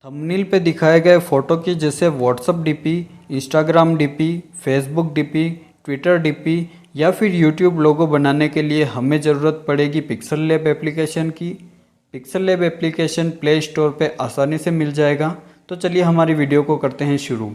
Thumbnail पे दिखाए गए फ़ोटो की जैसे WhatsApp DP, Instagram DP, Facebook DP, Twitter DP या फिर यूट्यूब लोगो बनाने के लिए हमें ज़रूरत पड़ेगी पिक्सल लैब एप्लीकेशन की। Pixel lab application play store पे आसानी से मिल जाएगा। तो चलिए हमारी वीडियो को करते हैं शुरू।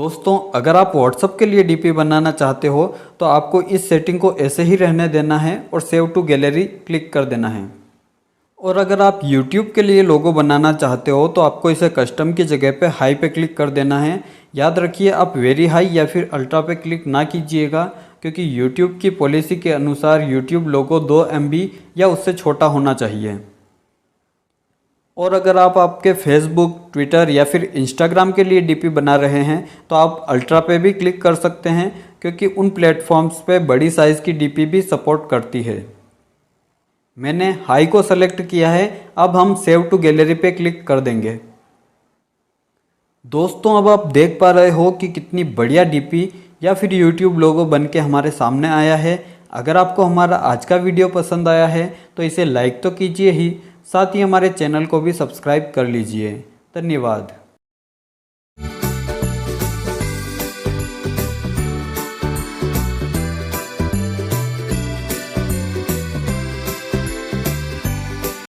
दोस्तों अगर आप व्हाट्सएप के लिए डीपी बनाना चाहते हो तो आपको इस सेटिंग को ऐसे ही रहने देना है और सेव टू गैलरी क्लिक कर देना है। और अगर आप YouTube के लिए लोगो बनाना चाहते हो तो आपको इसे कस्टम की जगह पे हाई पे क्लिक कर देना है। याद रखिए आप वेरी हाई या फिर अल्ट्रा पे क्लिक ना कीजिएगा, क्योंकि YouTube की पॉलिसी के अनुसार YouTube लोगो 2 MB या उससे छोटा होना चाहिए। और अगर आप आपके फेसबुक, ट्विटर या फिर इंस्टाग्राम के लिए डीपी बना रहे हैं तो आप अल्ट्रा पे भी क्लिक कर सकते हैं, क्योंकि उन प्लेटफॉर्म्स पे बड़ी साइज़ की डीपी भी सपोर्ट करती है। मैंने हाई को सेलेक्ट किया है। अब हम सेव टू गैलरी पे क्लिक कर देंगे। दोस्तों अब आप देख पा रहे हो कि कितनी बढ़िया डीपी या फिर YouTube लोगो बन के हमारे सामने आया है। अगर आपको हमारा आज का वीडियो पसंद आया है तो इसे लाइक तो कीजिए ही, साथ ही हमारे चैनल को भी सब्सक्राइब कर लीजिए। धन्यवाद।